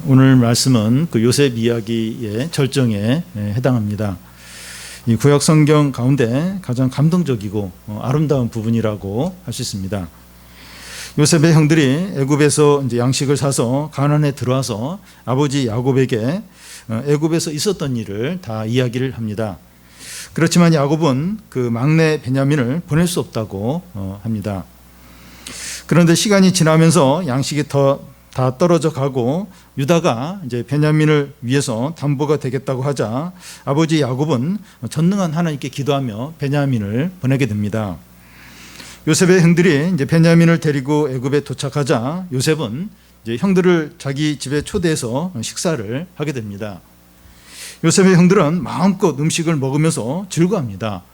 오늘 말씀은 그 요셉 이야기의 절정에 해당합니다. 이 구약 성경 가운데 가장 감동적이고 아름다운 부분이라고 할 수 있습니다. 요셉의 형들이 애굽에서 이제 양식을 사서 가나안에 들어와서 아버지 야곱에게 애굽에서 있었던 일을 다 이야기를 합니다. 그렇지만 야곱은 그 막내 베냐민을 보낼 수 없다고 합니다. 그런데 시간이 지나면서 양식이 다 떨어져 가고 유다가 이제 베냐민을 위해서 담보가 되겠다고 하자 아버지 야곱은 전능한 하나님께 기도하며 베냐민을 보내게 됩니다. 요셉의 형들이 이제 베냐민을 데리고 애굽에 도착하자 요셉은 이제 형들을 자기 집에 초대해서 식사를 하게 됩니다. 요셉의 형들은 마음껏 음식을 먹으면서 즐거워합니다.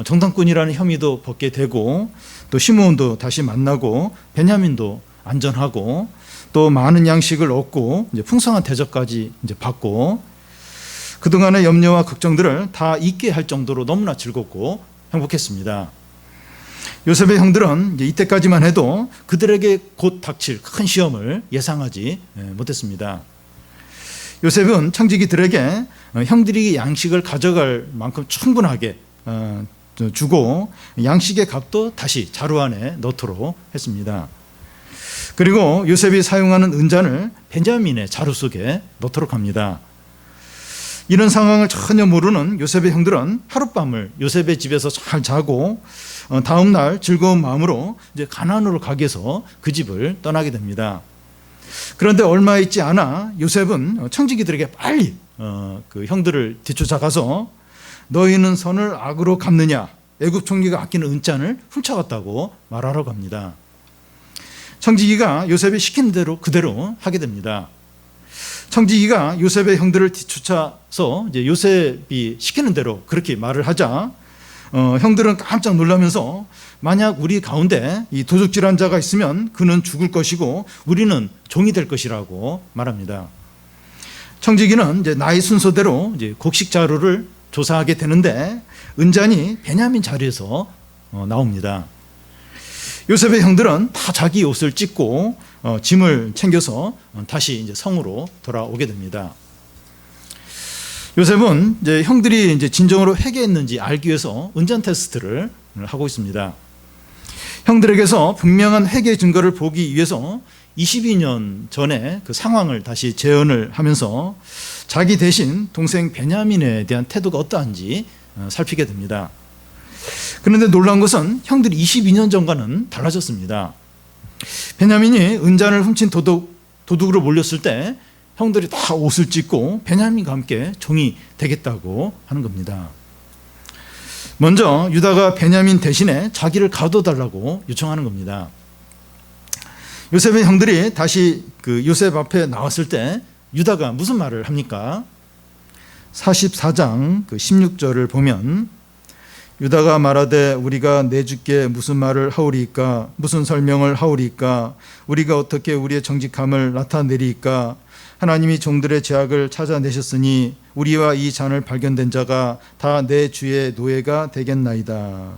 정탐꾼이라는 혐의도 벗게 되고 또 시므온도 다시 만나고 베냐민도 안전하고 또 많은 양식을 얻고 이제 풍성한 대접까지 이제 받고 그동안의 염려와 걱정들을 다 잊게 할 정도로 너무나 즐겁고 행복했습니다. 요셉의 형들은 이제 이때까지만 해도 그들에게 곧 닥칠 큰 시험을 예상하지 못했습니다. 요셉은 청지기들에게 형들이 양식을 가져갈 만큼 충분하게 주고 양식의 값도 다시 자루 안에 넣도록 했습니다. 그리고 요셉이 사용하는 은잔을 베냐민의 자루 속에 넣도록 합니다. 이런 상황을 전혀 모르는 요셉의 형들은 하룻밤을 요셉의 집에서 잘 자고 다음 날 즐거운 마음으로 이제 가나안으로 가기 위해서 그 집을 떠나게 됩니다. 그런데 얼마 있지 않아 요셉은 청지기들에게 빨리 그 형들을 뒤쫓아가서 너희는 선을 악으로 갚느냐, 애굽 총리가 아끼는 은잔을 훔쳐갔다고 말하라고 합니다. 청지기가 요셉이 시킨 대로 그대로 하게 됩니다. 청지기가 요셉의 형들을 뒤쫓아서 이제 요셉이 시키는 대로 그렇게 말을 하자 형들은 깜짝 놀라면서 만약 우리 가운데 이 도둑질한 자가 있으면 그는 죽을 것이고 우리는 종이 될 것이라고 말합니다. 청지기는 이제 나의 순서대로 이제 곡식 자루를 조사하게 되는데 은잔이 베냐민 자리에서 나옵니다. 요셉의 형들은 다 자기 옷을 찢고 짐을 챙겨서 다시 이제 성으로 돌아오게 됩니다. 요셉은 이제 형들이 이제 진정으로 회개했는지 알기 위해서 은잔 테스트를 하고 있습니다. 형들에게서 분명한 회개 증거를 보기 위해서 22년 전에 그 상황을 다시 재현을 하면서 자기 대신 동생 베냐민에 대한 태도가 어떠한지 살피게 됩니다. 그런데 놀라운 것은 형들이 22년 전과는 달라졌습니다. 베냐민이 은잔을 훔친 도둑으로 몰렸을 때 형들이 다 옷을 찢고 베냐민과 함께 종이 되겠다고 하는 겁니다. 먼저 유다가 베냐민 대신에 자기를 가둬달라고 요청하는 겁니다. 요셉의 형들이 다시 그 요셉 앞에 나왔을 때 유다가 무슨 말을 합니까? 44장 그 16절을 보면 유다가 말하되 우리가 내 주께 무슨 말을 하오리이까, 무슨 설명을 하오리이까, 우리가 어떻게 우리의 정직함을 나타내리이까, 하나님이 종들의 죄악을 찾아내셨으니 우리와 이 잔을 발견된 자가 다 내 주의 노예가 되겠나이다.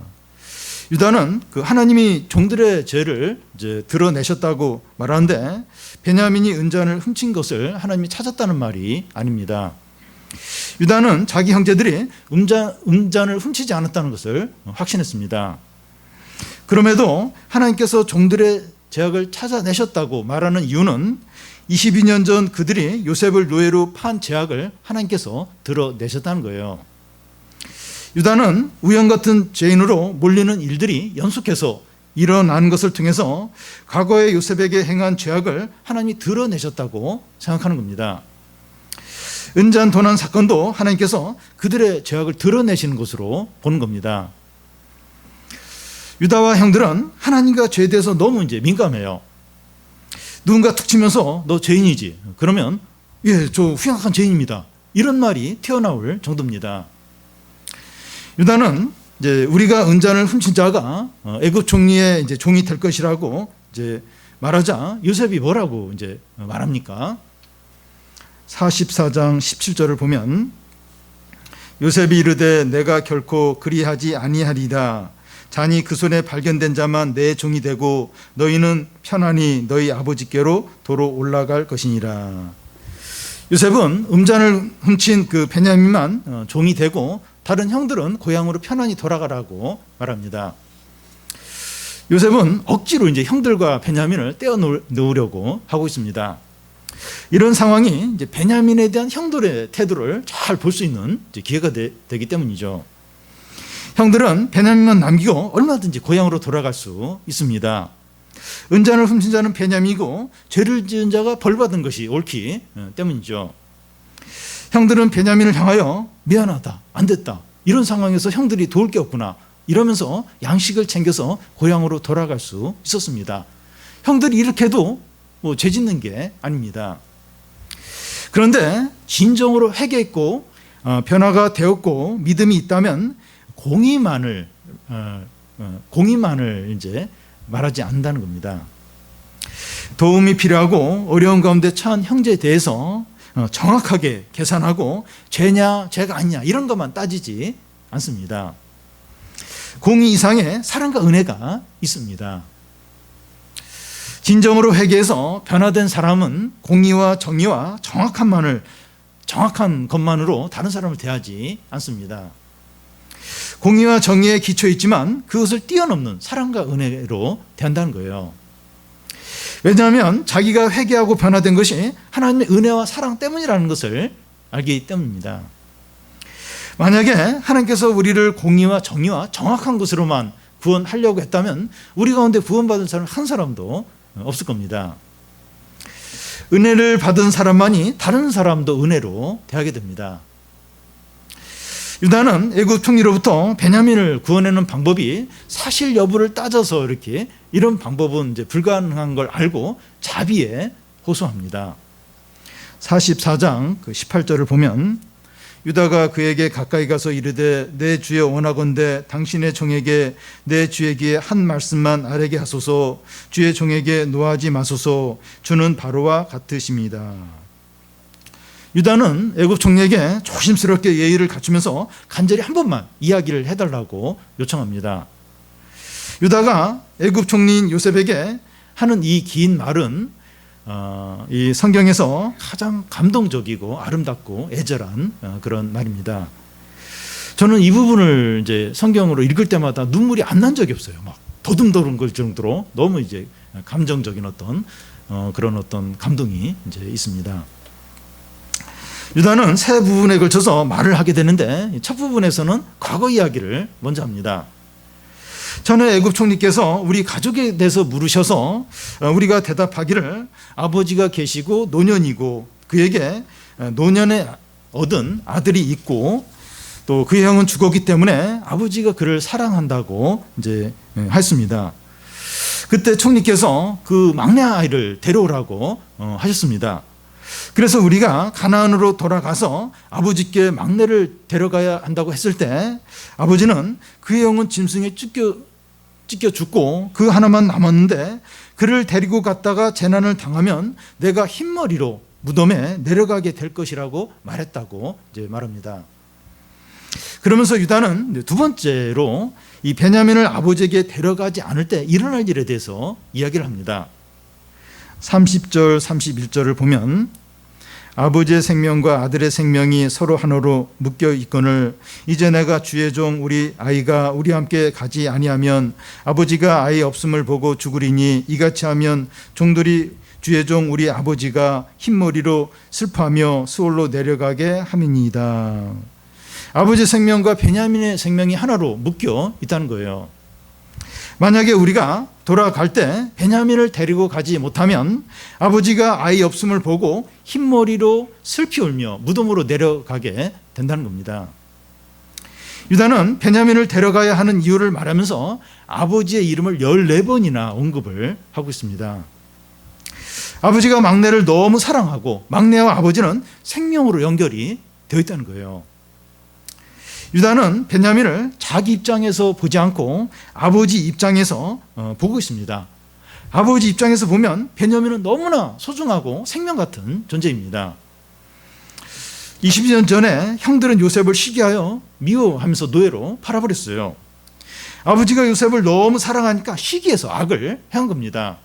유다는 그 하나님이 종들의 죄를 이제 드러내셨다고 말하는데 베냐민이 은잔을 훔친 것을 하나님이 찾았다는 말이 아닙니다. 유다는 자기 형제들이 은잔을 훔치지 않았다는 것을 확신했습니다. 그럼에도 하나님께서 종들의 죄악을 찾아내셨다고 말하는 이유는 22년 전 그들이 요셉을 노예로 판 죄악을 하나님께서 드러내셨다는 거예요. 유다는 우연 같은 죄인으로 몰리는 일들이 연속해서 일어난 것을 통해서 과거에 요셉에게 행한 죄악을 하나님이 드러내셨다고 생각하는 겁니다. 은잔 도난 사건도 하나님께서 그들의 죄악을 드러내시는 것으로 보는 겁니다. 유다와 형들은 하나님과 죄에 대해서 너무 이제 민감해요. 누군가 툭 치면서 너 죄인이지. 그러면 예, 저 흉악한 죄인입니다. 이런 말이 튀어나올 정도입니다. 유다는 이제 우리가 은잔을 훔친 자가 애굽 총리의 이제 종이 될 것이라고 이제 말하자 요셉이 뭐라고 이제 말합니까? 44장 17절을 보면 요셉이 이르되 내가 결코 그리하지 아니하리다. 잔이 그 손에 발견된 자만 내 종이 되고 너희는 편안히 너희 아버지께로 도로 올라갈 것이니라. 요셉은 음잔을 훔친 그 베냐민만 종이 되고 다른 형들은 고향으로 편안히 돌아가라고 말합니다. 요셉은 억지로 이제 형들과 베냐민을 떼어 놓으려고 하고 있습니다. 이런 상황이 이제 베냐민에 대한 형들의 태도를 잘 볼 수 있는 기회가 되기 때문이죠. 형들은 베냐민만 남기고 얼마든지 고향으로 돌아갈 수 있습니다. 은잔을 훔친 자는 베냐민이고 죄를 지은 자가 벌받은 것이 옳기 때문이죠. 형들은 베냐민을 향하여 미안하다, 안 됐다, 이런 상황에서 형들이 도울 게 없구나 이러면서 양식을 챙겨서 고향으로 돌아갈 수 있었습니다. 형들이 이렇게 해도 뭐 죄 짓는 게 아닙니다. 그런데 진정으로 회개했고 변화가 되었고 믿음이 있다면 공의만을 이제 말하지 않는다는 겁니다. 도움이 필요하고 어려운 가운데 처한 형제에 대해서 정확하게 계산하고 죄냐 죄가 아니냐 이런 것만 따지지 않습니다. 공의 이상의 사랑과 은혜가 있습니다. 진정으로 회개해서 변화된 사람은 공의와 정의와 정확한 것만으로 다른 사람을 대하지 않습니다. 공의와 정의에 기초에 있지만 그것을 뛰어넘는 사랑과 은혜로 대한다는 거예요. 왜냐하면 자기가 회개하고 변화된 것이 하나님의 은혜와 사랑 때문이라는 것을 알기 때문입니다. 만약에 하나님께서 우리를 공의와 정의와 정확한 것으로만 구원하려고 했다면 우리 가운데 구원받은 사람 한 사람도 없을 겁니다. 은혜를 받은 사람만이 다른 사람도 은혜로 대하게 됩니다. 유다는 애굽 총리로부터 베냐민을 구원하는 방법이 사실 여부를 따져서 이런 방법은 이제 불가능한 걸 알고 자비에 호소합니다. 44장 18절을 보면 유다가 그에게 가까이 가서 이르되 내 주여 원하건대 당신의 종에게 내 주에게 한 말씀만 아뢰게 하소서. 주의 종에게 노하지 마소서. 주는 바로와 같으십니다. 유다는 애굽 총리에게 조심스럽게 예의를 갖추면서 간절히 한 번만 이야기를 해달라고 요청합니다. 유다가 애굽 총리인 요셉에게 하는 이 긴 말은 이 성경에서 가장 감동적이고 아름답고 애절한 그런 말입니다. 저는 이 부분을 이제 성경으로 읽을 때마다 눈물이 안 난 적이 없어요. 막 더듬더듬 걸 정도로 너무 이제 감정적인 그런 감동이 이제 있습니다. 유다는 세 부분에 걸쳐서 말을 하게 되는데 첫 부분에서는 과거 이야기를 먼저 합니다. 전에 애굽 총리께서 우리 가족에 대해서 물으셔서 우리가 대답하기를 아버지가 계시고 노년이고 그에게 노년에 얻은 아들이 있고 또 그의 형은 죽었기 때문에 아버지가 그를 사랑한다고 이제 했습니다. 그때 총리께서 그 막내 아이를 데려오라고 하셨습니다. 그래서 우리가 가나안으로 돌아가서 아버지께 막내를 데려가야 한다고 했을 때 아버지는 그의 형은 짐승에 찢겨 죽고 그 하나만 남았는데 그를 데리고 갔다가 재난을 당하면 내가 흰머리로 무덤에 내려가게 될 것이라고 말했다고 이제 말합니다. 그러면서 유다는 두 번째로 이 베냐민을 아버지에게 데려가지 않을 때 일어날 일에 대해서 이야기를 합니다. 30절 31절을 보면 아버지의 생명과 아들의 생명이 서로 하나로 묶여 있거늘 이제 내가 주의 종 우리 아이가 우리와 함께 가지 아니하면 아버지가 아이 없음을 보고 죽으리니 이같이 하면 종들이 주의 종 우리 아버지가 흰머리로 슬퍼하며 수월로 내려가게 함이니이다. 아버지의 생명과 베냐민의 생명이 하나로 묶여 있다는 거예요. 만약에 우리가 돌아갈 때 베냐민을 데리고 가지 못하면 아버지가 아이 없음을 보고 흰머리로 슬피 울며 무덤으로 내려가게 된다는 겁니다. 유다는 베냐민을 데려가야 하는 이유를 말하면서 아버지의 이름을 14번이나 언급을 하고 있습니다. 아버지가 막내를 너무 사랑하고 막내와 아버지는 생명으로 연결이 되어 있다는 거예요. 유다는 베냐민을 자기 입장에서 보지 않고 아버지 입장에서 보고 있습니다. 아버지 입장에서 보면 베냐민은 너무나 소중하고 생명 같은 존재입니다. 20년 전에 형들은 요셉을 시기하여 미워하면서 노예로 팔아버렸어요. 아버지가 요셉을 너무 사랑하니까 시기해서 악을 행한 겁니다.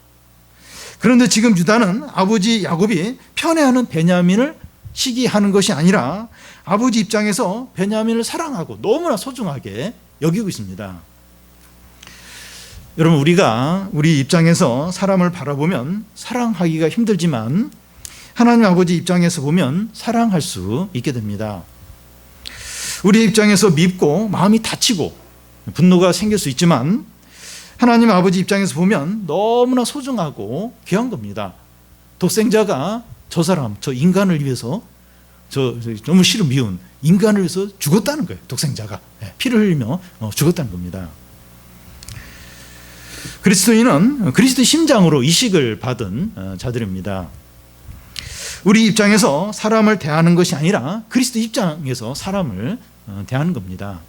그런데 지금 유다는 아버지 야곱이 편애하는 베냐민을 시기하는 것이 아니라 아버지 입장에서 베냐민을 사랑하고 너무나 소중하게 여기고 있습니다. 여러분, 우리가 우리 입장에서 사람을 바라보면 사랑하기가 힘들지만 하나님 아버지 입장에서 보면 사랑할 수 있게 됩니다. 우리 입장에서 밉고 마음이 다치고 분노가 생길 수 있지만 하나님 아버지 입장에서 보면 너무나 소중하고 귀한 겁니다. 독생자가 저 사람, 저 인간을 위해서 저 너무 싫은 미운 인간을 위해서 죽었다는 거예요. 독생자가 피를 흘리며 죽었다는 겁니다. 그리스도인은 그리스도의 심장으로 이식을 받은 자들입니다. 우리 입장에서 사람을 대하는 것이 아니라 그리스도 입장에서 사람을 대하는 겁니다.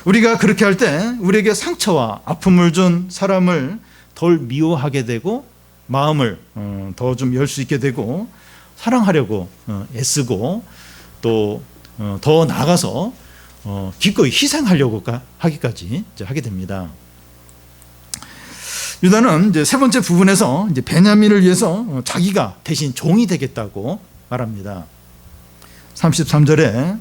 우리가 그렇게 할 때 우리에게 상처와 아픔을 준 사람을 덜 미워하게 되고 마음을 더 좀 열 수 있게 되고 사랑하려고 애쓰고 또 더 나아가서 기꺼이 희생하려고 하기까지 하게 됩니다. 유다는 이제 세 번째 부분에서 이제 베냐민을 위해서 자기가 대신 종이 되겠다고 말합니다. 33절에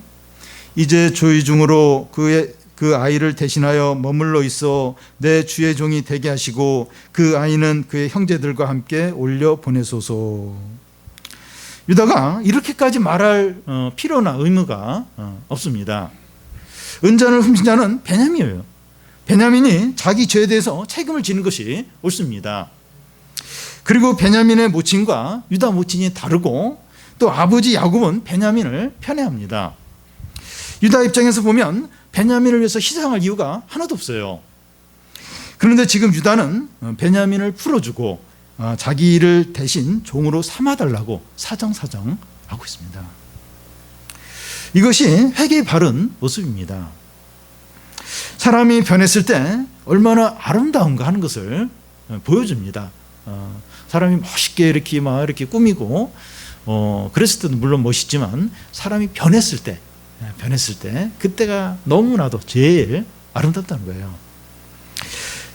이제 조의 중으로 그 아이를 대신하여 머물러 있어 내 주의 종이 되게 하시고 그 아이는 그의 형제들과 함께 올려 보내소서. 유다가 이렇게까지 말할 필요나 의무가 없습니다. 은잔을 훔친 자는 베냐민이에요. 베냐민이 자기 죄에 대해서 책임을 지는 것이 옳습니다. 그리고 베냐민의 모친과 유다 모친이 다르고 또 아버지 야곱은 베냐민을 편애합니다. 유다 입장에서 보면 베냐민을 위해서 희생할 이유가 하나도 없어요. 그런데 지금 유다는 베냐민을 풀어주고 자기를 대신 종으로 삼아달라고 사정하고 있습니다. 이것이 회개의 바른 모습입니다. 사람이 변했을 때 얼마나 아름다운가 하는 것을 보여줍니다. 사람이 멋있게 이렇게 꾸미고 그랬을 때도 물론 멋있지만 사람이 변했을 때 그때가 너무나도 제일 아름답다는 거예요.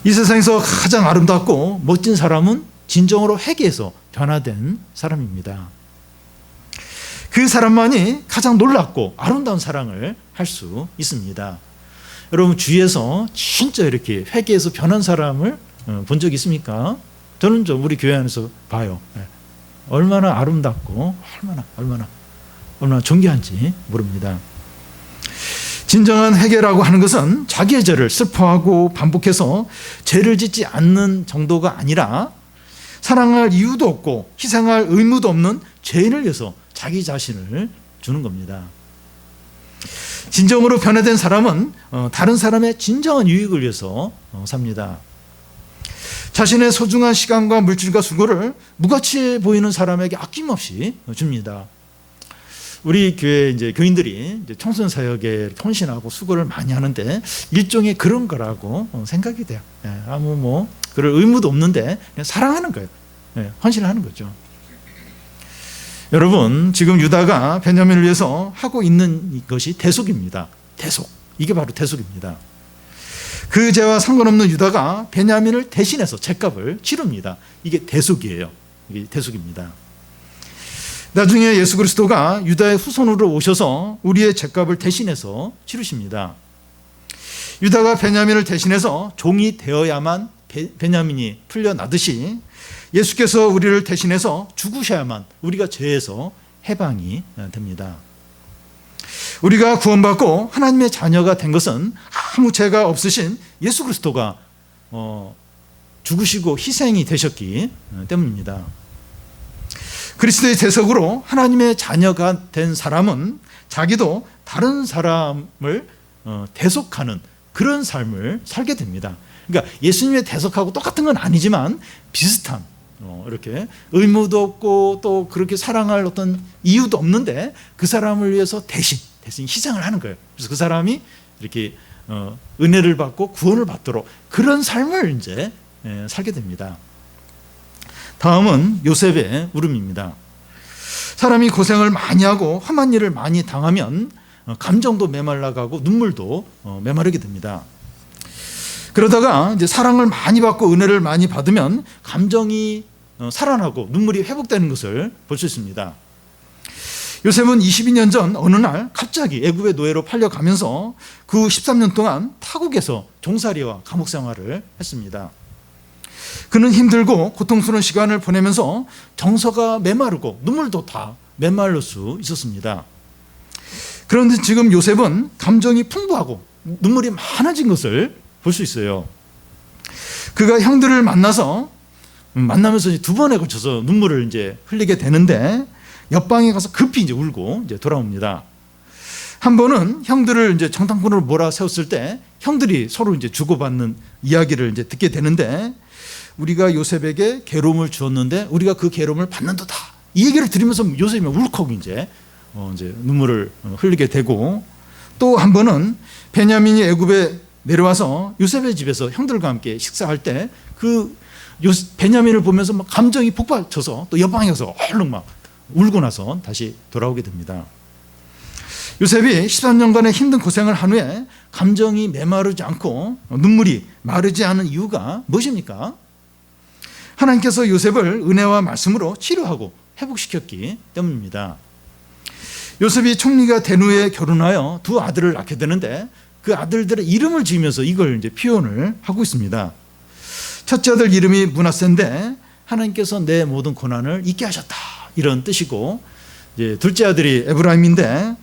이 세상에서 가장 아름답고 멋진 사람은 진정으로 회개해서 변화된 사람입니다. 그 사람만이 가장 놀랍고 아름다운 사랑을 할 수 있습니다. 여러분, 주위에서 진짜 이렇게 회개해서 변한 사람을 본 적 있습니까? 저는 좀 우리 교회 안에서 봐요. 얼마나 아름답고 얼마나 존귀한지 모릅니다. 진정한 회개라고 하는 것은 자기의 죄를 슬퍼하고 반복해서 죄를 짓지 않는 정도가 아니라 사랑할 이유도 없고 희생할 의무도 없는 죄인을 위해서 자기 자신을 주는 겁니다. 진정으로 변화된 사람은 다른 사람의 진정한 유익을 위해서 삽니다. 자신의 소중한 시간과 물질과 수고를 무가치해 보이는 사람에게 아낌없이 줍니다. 우리 교회 이제 교인들이 이제 청소년 사역에 헌신하고 수고를 많이 하는데 일종의 그런 거라고 생각이 돼요. 아무 그럴 의무도 없는데 그냥 사랑하는 거예요. 헌신을 하는 거죠. 여러분, 지금 유다가 베냐민을 위해서 하고 있는 것이 대속입니다. 대속. 이게 바로 대속입니다. 그 죄와 상관없는 유다가 베냐민을 대신해서 죄값을 치릅니다. 이게 대속이에요. 이게 대속입니다. 나중에 예수 그리스도가 유다의 후손으로 오셔서 우리의 죄값을 대신해서 치르십니다. 유다가 베냐민을 대신해서 종이 되어야만 베냐민이 풀려나듯이 예수께서 우리를 대신해서 죽으셔야만 우리가 죄에서 해방이 됩니다. 우리가 구원받고 하나님의 자녀가 된 것은 아무 죄가 없으신 예수 그리스도가 죽으시고 희생이 되셨기 때문입니다. 그리스도의 대속으로 하나님의 자녀가 된 사람은 자기도 다른 사람을 대속하는 그런 삶을 살게 됩니다. 그러니까 예수님의 대속하고 똑같은 건 아니지만 비슷한 이렇게 의무도 없고 또 그렇게 사랑할 어떤 이유도 없는데 그 사람을 위해서 대신 희생을 하는 거예요. 그래서 그 사람이 이렇게 은혜를 받고 구원을 받도록 그런 삶을 이제 살게 됩니다. 다음은 요셉의 울음입니다. 사람이 고생을 많이 하고 험한 일을 많이 당하면 감정도 메말라가고 눈물도 메마르게 됩니다. 그러다가 이제 사랑을 많이 받고 은혜를 많이 받으면 감정이 살아나고 눈물이 회복되는 것을 볼 수 있습니다. 요셉은 22년 전 어느 날 갑자기 애굽의 노예로 팔려가면서 그 13년 동안 타국에서 종살이와 감옥 생활을 했습니다. 그는 힘들고 고통스러운 시간을 보내면서 정서가 메마르고 눈물도 다 메말릴 수 있었습니다. 그런데 지금 요셉은 감정이 풍부하고 눈물이 많아진 것을 볼 수 있어요. 그가 형들을 만나면서 두 번에 걸쳐서 눈물을 이제 흘리게 되는데 옆방에 가서 급히 이제 울고 이제 돌아옵니다. 한 번은 형들을 이제 정탐꾼으로 몰아세웠을 때 형들이 서로 이제 주고받는 이야기를 이제 듣게 되는데, 우리가 요셉에게 괴로움을 주었는데 우리가 그 괴로움을 받는도다, 이 얘기를 들으면서 요셉이 울컥 이제 눈물을 흘리게 되고, 또 한 번은 베냐민이 애굽에 내려와서 요셉의 집에서 형들과 함께 식사할 때 그 베냐민을 보면서 막 감정이 폭발쳐서 또 옆방에 가서 얼른 막 울고 나서 다시 돌아오게 됩니다. 요셉이 13년간의 힘든 고생을 한 후에 감정이 메마르지 않고 눈물이 마르지 않은 이유가 무엇입니까? 하나님께서 요셉을 은혜와 말씀으로 치료하고 회복시켰기 때문입니다. 요셉이 총리가 된 후에 결혼하여 두 아들을 낳게 되는데 그 아들들의 이름을 지으면서 이걸 이제 표현을 하고 있습니다. 첫째 아들 이름이 므낫세인데 하나님께서 내 모든 고난을 잊게 하셨다, 이런 뜻이고, 이제 둘째 아들이 에브라임인데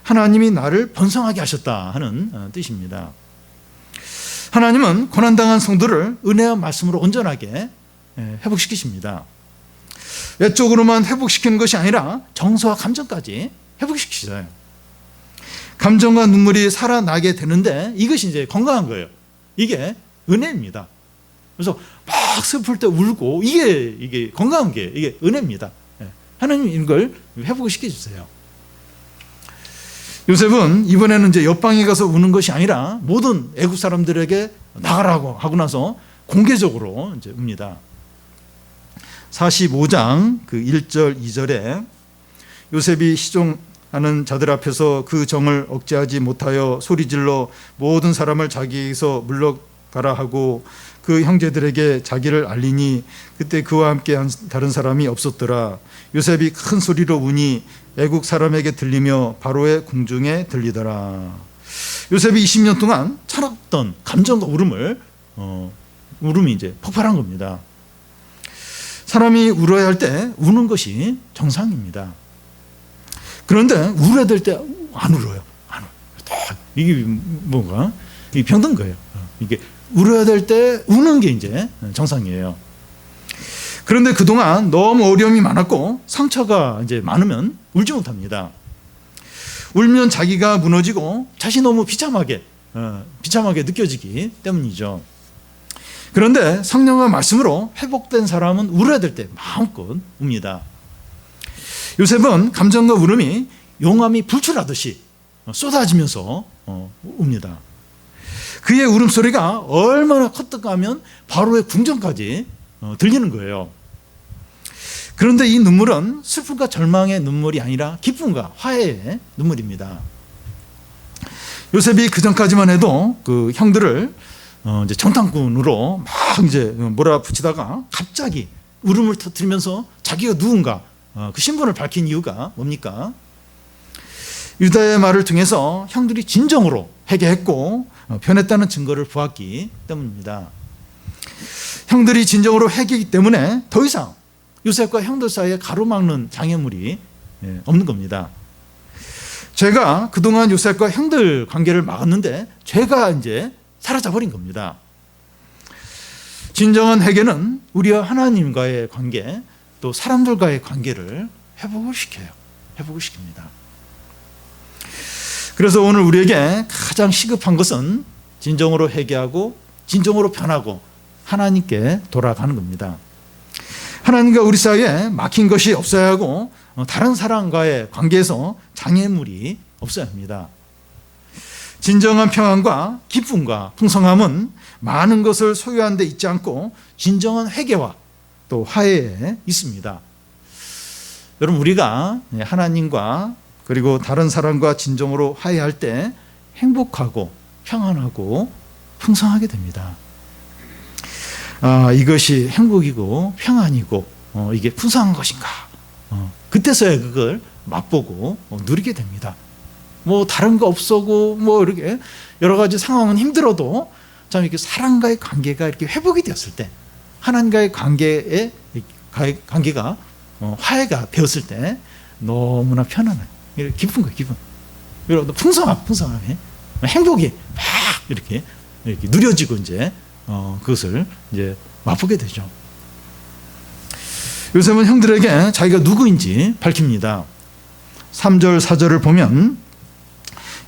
하나님이 나를 번성하게 하셨다 하는 뜻입니다. 하나님은 고난당한 성도를 은혜와 말씀으로 온전하게 회복시키십니다. 외적으로만 회복시키는 것이 아니라 정서와 감정까지 회복시키셔요. 감정과 눈물이 살아나게 되는데 이것이 이제 건강한 거예요. 이게 은혜입니다. 그래서 막 슬플 때 울고 이게 건강한 게 이게 은혜입니다. 하나님 이걸 회복을 시켜주세요. 요셉은 이번에는 이제 옆방에 가서 우는 것이 아니라 모든 애굽 사람들에게 나가라고 하고 나서 공개적으로 이제 웁니다. 45장 그 1절 2절에 요셉이 시종하는 자들 앞에서 그 정을 억제하지 못하여 소리질러 모든 사람을 자기에게서 물러가라 하고 그 형제들에게 자기를 알리니 그때 그와 함께 한 다른 사람이 없었더라. 요셉이 큰 소리로 우니 애국 사람에게 들리며 바로의 궁중에 들리더라. 요셉이 20년 동안 참았던 감정과 울음이 이제 폭발한 겁니다. 사람이 울어야 할 때 우는 것이 정상입니다. 그런데 울어야 될 때 안 울어요. 안 울어요. 이게 뭔가 이게 병든 거예요. 이게 울어야 될 때 우는 게 이제 정상이에요. 그런데 그동안 너무 어려움이 많았고 상처가 이제 많으면 울지 못합니다. 울면 자기가 무너지고 자신이 너무 비참하게 느껴지기 때문이죠. 그런데 성령과 말씀으로 회복된 사람은 울어야 될 때 마음껏 웁니다. 요셉은 감정과 울음이 용암이 불출하듯이 쏟아지면서 웁니다. 그의 울음소리가 얼마나 컸던가 하면 바로의 궁전까지 들리는 거예요. 그런데 이 눈물은 슬픔과 절망의 눈물이 아니라 기쁨과 화해의 눈물입니다. 요셉이 그 전까지만 해도 그 형들을 이제 정탐꾼으로 막 이제 몰아붙이다가 갑자기 울음을 터뜨리면서 자기가 누군가 그 신분을 밝힌 이유가 뭡니까? 유다의 말을 통해서 형들이 진정으로 회개했고 변했다는 증거를 보았기 때문입니다. 형들이 진정으로 회개했기 때문에 더 이상 요셉과 형들 사이에 가로막는 장애물이 없는 겁니다. 죄가 그동안 요셉과 형들 관계를 막았는데 죄가 이제 사라져버린 겁니다. 진정한 회개는 우리와 하나님과의 관계, 또 사람들과의 관계를 회복을 시킵니다. 그래서 오늘 우리에게 가장 시급한 것은 진정으로 회개하고 진정으로 변하고 하나님께 돌아가는 겁니다. 하나님과 우리 사이에 막힌 것이 없어야 하고 다른 사람과의 관계에서 장애물이 없어야 합니다. 진정한 평안과 기쁨과 풍성함은 많은 것을 소유한 데 있지 않고 진정한 회개와 또 화해에 있습니다. 여러분, 우리가 하나님과 그리고 다른 사람과 진정으로 화해할 때 행복하고 평안하고 풍성하게 됩니다. 이것이 행복이고 평안이고 이게 풍성한 것인가? 그때서야 그걸 맛보고 누리게 됩니다. 뭐 다른 거 없어고 뭐 이렇게 여러 가지 상황은 힘들어도 참 이렇게 사람과의 관계가 이렇게 회복이 되었을 때, 하나님과의 관계가 화해가 되었을 때 너무나 편안한, 기쁜 거예요, 기분. 그리고 풍성함에 행복이 막 이렇게 누려지고 이제 그것을 이제 맛보게 되죠. 요셉은 형들에게 자기가 누구인지 밝힙니다. 3절 4절을 보면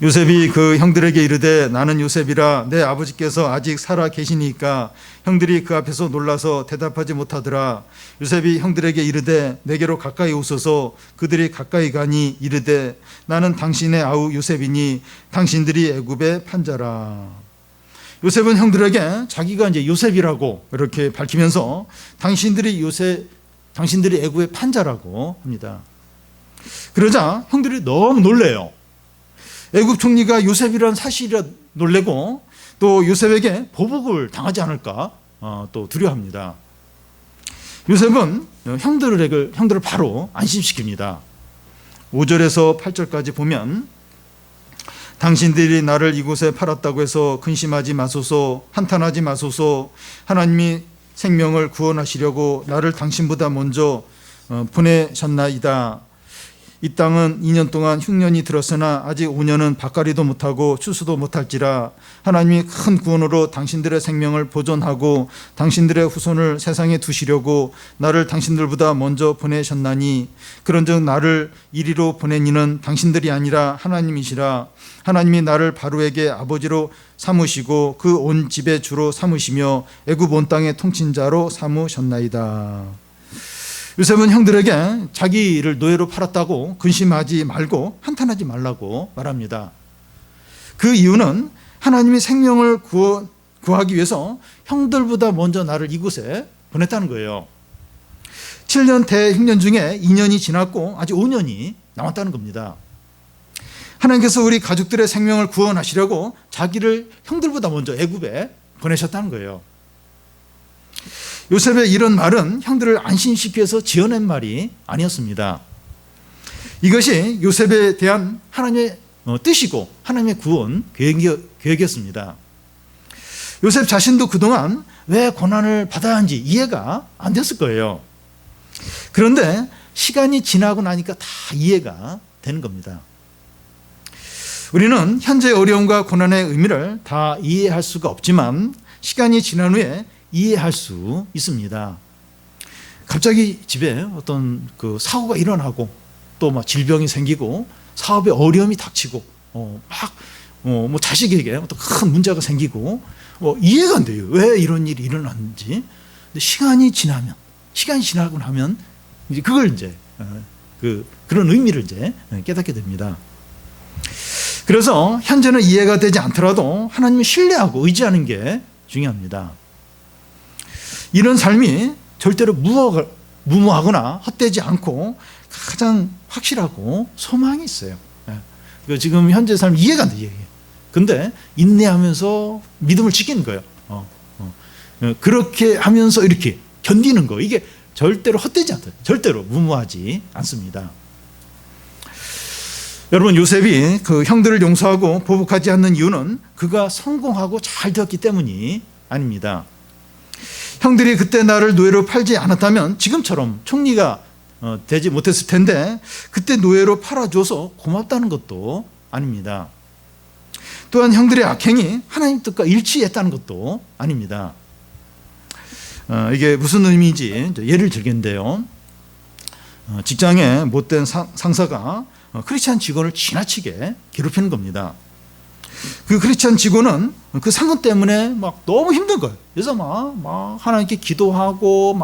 요셉이 그 형들에게 이르되 나는 요셉이라 내 아버지께서 아직 살아 계시니까 형들이 그 앞에서 놀라서 대답하지 못하더라. 요셉이 형들에게 이르되 내게로 가까이 오소서. 그들이 가까이 가니 이르되 나는 당신의 아우 요셉이니 당신들이 애굽의 판자라. 요셉은 형들에게 자기가 이제 요셉이라고 이렇게 밝히면서 당신들이 애굽의 판자라고 합니다. 그러자 형들이 너무 놀래요. 애굽 총리가 요셉이라는 사실이라 놀래고 또 요셉에게 보복을 당하지 않을까 또 두려워합니다. 요셉은 형들을 바로 안심시킵니다. 5절에서 8절까지 보면 당신들이 나를 이곳에 팔았다고 해서 근심하지 마소서, 한탄하지 마소서. 하나님이 생명을 구원하시려고 나를 당신보다 먼저 보내셨나이다. 이 땅은 2년 동안 흉년이 들었으나 아직 5년은 밭갈이도 못하고 추수도 못할지라. 하나님이 큰 구원으로 당신들의 생명을 보존하고 당신들의 후손을 세상에 두시려고 나를 당신들보다 먼저 보내셨나니 그런즉 나를 이리로 보낸 이는 당신들이 아니라 하나님이시라. 하나님이 나를 바로에게 아버지로 삼으시고 그 온 집의 주로 삼으시며 애굽 온 땅의 통치자로 삼으셨나이다. 요셉은 형들에게 자기를 노예로 팔았다고 근심하지 말고 한탄하지 말라고 말합니다. 그 이유는 하나님이 생명을 구하기 위해서 형들보다 먼저 나를 이곳에 보냈다는 거예요. 7년 대흉년 중에 2년이 지났고 아직 5년이 남았다는 겁니다. 하나님께서 우리 가족들의 생명을 구원하시려고 자기를 형들보다 먼저 애굽에 보내셨다는 거예요. 요셉의 이런 말은 형들을 안심시키기 위해서 지어낸 말이 아니었습니다. 이것이 요셉에 대한 하나님의 뜻이고 하나님의 구원 계획이었습니다. 요셉 자신도 그동안 왜 고난을 받아야 하는지 이해가 안 됐을 거예요. 그런데 시간이 지나고 나니까 다 이해가 되는 겁니다. 우리는 현재 어려움과 고난의 의미를 다 이해할 수가 없지만 시간이 지난 후에 이해할 수 있습니다. 갑자기 집에 어떤 그 사고가 일어나고 또 막 질병이 생기고 사업에 어려움이 닥치고 뭐 자식에게 어떤 큰 문제가 생기고 이해가 안 돼요. 왜 이런 일이 일어났는지. 근데 시간이 지나고 나면 이제 그걸 이제 그런 의미를 이제 깨닫게 됩니다. 그래서 현재는 이해가 되지 않더라도 하나님을 신뢰하고 의지하는 게 중요합니다. 이런 삶이 절대로 무모하거나 헛되지 않고 가장 확실하고 소망이 있어요. 지금 현재 삶 이해가 안 돼요. 근데 인내하면서 믿음을 지키는 거예요. 그렇게 하면서 이렇게 견디는 거, 이게 절대로 헛되지 않다. 절대로 무모하지 않습니다. 여러분, 요셉이 그 형들을 용서하고 보복하지 않는 이유는 그가 성공하고 잘 되었기 때문이 아닙니다. 형들이 그때 나를 노예로 팔지 않았다면 지금처럼 총리가 되지 못했을 텐데 그때 노예로 팔아줘서 고맙다는 것도 아닙니다. 또한 형들의 악행이 하나님 뜻과 일치했다는 것도 아닙니다. 이게 무슨 의미인지 예를 들겠는데요. 직장에 못된 상사가 크리스찬 직원을 지나치게 괴롭히는 겁니다. 그 크리스찬 직원은 그 상관 때문에 막 너무 힘든 거예요. 그래서 막 하나님께 기도하고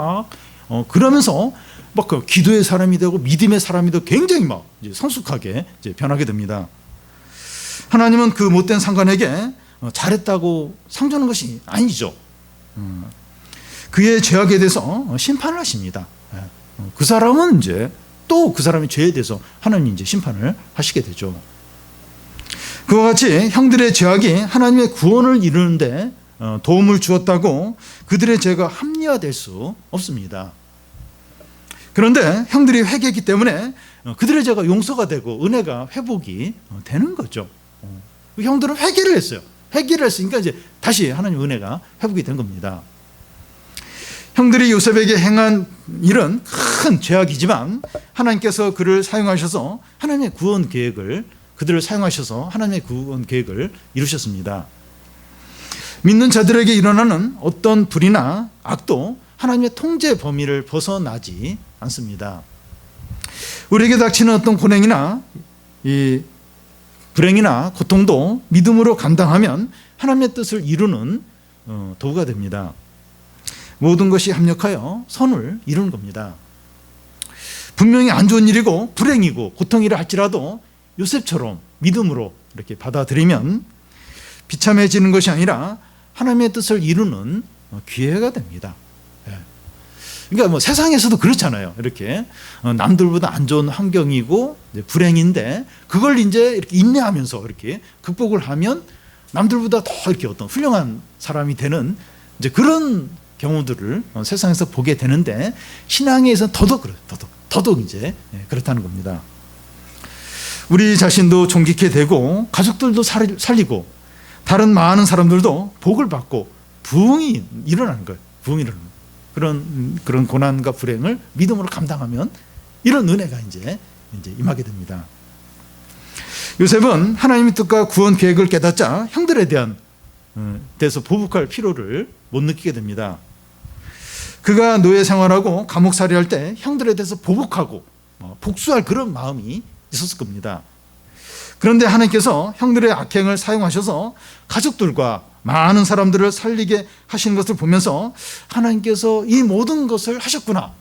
그러면서 막 그 기도의 사람이 되고 믿음의 사람이 되고 굉장히 막 이제 성숙하게 이제 변하게 됩니다. 하나님은 그 못된 상관에게 잘했다고 상주하는 것이 아니죠. 그의 죄악에 대해서 심판을 하십니다. 그 사람은 이제 또 그 사람의 죄에 대해서 하나님이 이제 심판을 하시게 되죠. 그와 같이 형들의 죄악이 하나님의 구원을 이루는데 도움을 주었다고 그들의 죄가 합리화될 수 없습니다. 그런데 형들이 회개했기 때문에 그들의 죄가 용서가 되고 은혜가 회복이 되는 거죠. 형들은 회개를 했어요. 회개를 했으니까 이제 다시 하나님 은혜가 회복이 된 겁니다. 형들이 요셉에게 행한 일은 큰 죄악이지만 하나님께서 그를 사용하셔서 하나님의 구원 계획을 그들을 사용하셔서 하나님의 구원 계획을 이루셨습니다. 믿는 자들에게 일어나는 어떤 불이나 악도 하나님의 통제 범위를 벗어나지 않습니다. 우리에게 닥치는 어떤 고난이나 이 불행이나 고통도 믿음으로 감당하면 하나님의 뜻을 이루는 도구가 됩니다. 모든 것이 합력하여 선을 이루는 겁니다. 분명히 안 좋은 일이고 불행이고 고통이라 할지라도 요셉처럼 믿음으로 이렇게 받아들이면 비참해지는 것이 아니라 하나님의 뜻을 이루는 기회가 됩니다. 그러니까 뭐 세상에서도 그렇잖아요. 이렇게 남들보다 안 좋은 환경이고 불행인데 그걸 이제 이렇게 인내하면서 이렇게 극복을 하면 남들보다 더 이렇게 어떤 훌륭한 사람이 되는 이제 그런 경우들을 세상에서 보게 되는데 신앙에서 더더욱 이제 그렇다는 겁니다. 우리 자신도 존귀케 되고 가족들도 살리고 다른 많은 사람들도 복을 받고 부흥이 일어나는 거예요. 부흥이 일어나는 그런 고난과 불행을 믿음으로 감당하면 이런 은혜가 이제 임하게 됩니다. 요셉은 하나님의 뜻과 구원 계획을 깨닫자 형들에 대해서 보복할 필요를 못 느끼게 됩니다. 그가 노예 생활하고 감옥살이할 때 형들에 대해서 보복하고 복수할 그런 마음이 있었을 겁니다. 그런데 하나님께서 형들의 악행을 사용하셔서 가족들과 많은 사람들을 살리게 하시는 것을 보면서 하나님께서 이 모든 것을 하셨구나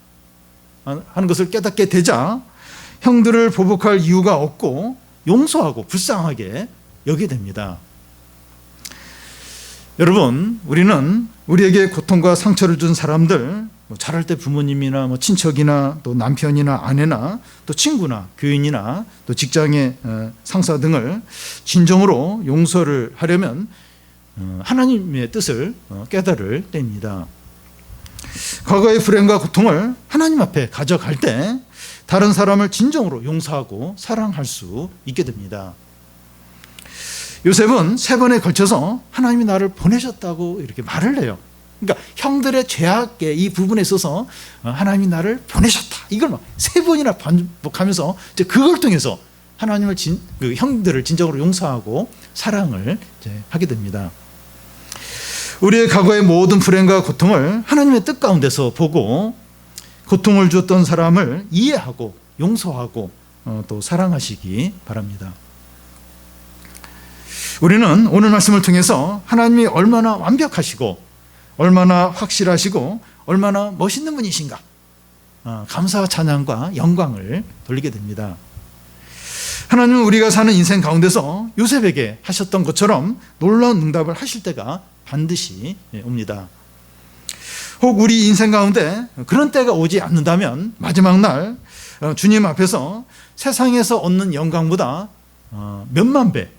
하는 것을 깨닫게 되자 형들을 보복할 이유가 없고 용서하고 불쌍하게 여기게 됩니다. 여러분, 우리는 우리에게 고통과 상처를 준 사람들, 자랄 때 부모님이나 친척이나 또 남편이나 아내나 또 친구나 교인이나 또 직장의 상사 등을 진정으로 용서를 하려면 하나님의 뜻을 깨달을 때입니다. 과거의 불행과 고통을 하나님 앞에 가져갈 때 다른 사람을 진정으로 용서하고 사랑할 수 있게 됩니다. 요셉은 3번에 걸쳐서 하나님이 나를 보내셨다고 이렇게 말을 해요. 그러니까 형들의 죄악의 이 부분에 있어서 하나님이 나를 보내셨다. 이걸 막 3번이나 반복하면서 이제 그걸 통해서 하나님을 형들을 진정으로 용서하고 사랑을 이제 하게 됩니다. 우리의 과거의 모든 불행과 고통을 하나님의 뜻 가운데서 보고 고통을 주었던 사람을 이해하고 용서하고 또 사랑하시기 바랍니다. 우리는 오늘 말씀을 통해서 하나님이 얼마나 완벽하시고 얼마나 확실하시고 얼마나 멋있는 분이신가 감사와 찬양과 영광을 돌리게 됩니다. 하나님은 우리가 사는 인생 가운데서 요셉에게 하셨던 것처럼 놀라운 응답을 하실 때가 반드시 옵니다. 혹 우리 인생 가운데 그런 때가 오지 않는다면 마지막 날 주님 앞에서 세상에서 얻는 영광보다 몇만 배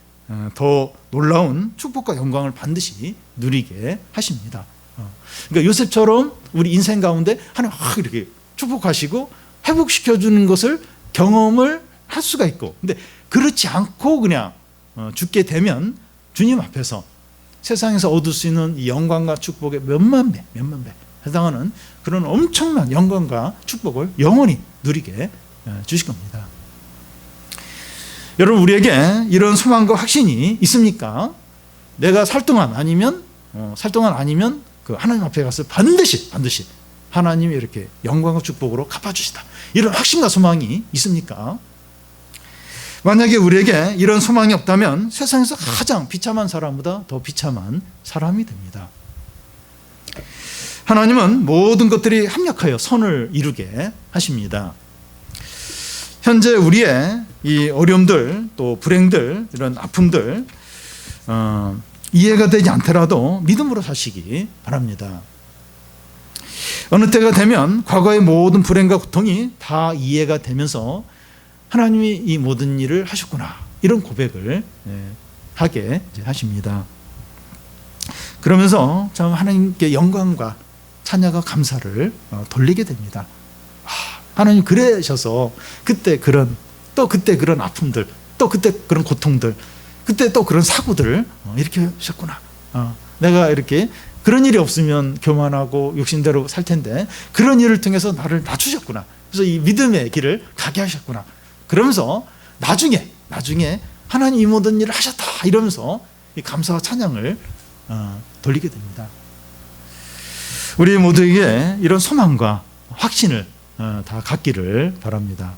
더 놀라운 축복과 영광을 반드시 누리게 하십니다. 그러니까 요셉처럼 우리 인생 가운데 하나님 확 이렇게 축복하시고 회복시켜주는 것을 경험을 할 수가 있고, 근데 그렇지 않고 그냥 죽게 되면 주님 앞에서 세상에서 얻을 수 있는 이 영광과 축복의 몇만 배 해당하는 그런 엄청난 영광과 축복을 영원히 누리게 주실 겁니다. 여러분, 우리에게 이런 소망과 확신이 있습니까? 내가 살 동안 아니면 그 하나님 앞에 가서 반드시 하나님이 이렇게 영광과 축복으로 갚아주시다. 이런 확신과 소망이 있습니까? 만약에 우리에게 이런 소망이 없다면 세상에서 가장 비참한 사람보다 더 비참한 사람이 됩니다. 하나님은 모든 것들이 합력하여 선을 이루게 하십니다. 현재 우리의 이 어려움들 또 불행들 이런 아픔들 이해가 되지 않더라도 믿음으로 사시기 바랍니다. 어느 때가 되면 과거의 모든 불행과 고통이 다 이해가 되면서 하나님이 이 모든 일을 하셨구나 이런 고백을 하게 하십니다. 그러면서 참 하나님께 영광과 찬양과 감사를 돌리게 됩니다. 하나님 그러셔서 그때 그런 아픔들, 또 그때 그런 고통들, 그때 또 그런 사고들을 이렇게 하셨구나. 내가 이렇게 그런 일이 없으면 교만하고 욕심대로 살 텐데 그런 일을 통해서 나를 낮추셨구나. 그래서 이 믿음의 길을 가게 하셨구나. 그러면서 나중에 하나님 이 모든 일을 하셨다 이러면서 이 감사와 찬양을 돌리게 됩니다. 우리 모두에게 이런 소망과 확신을 다 갖기를 바랍니다.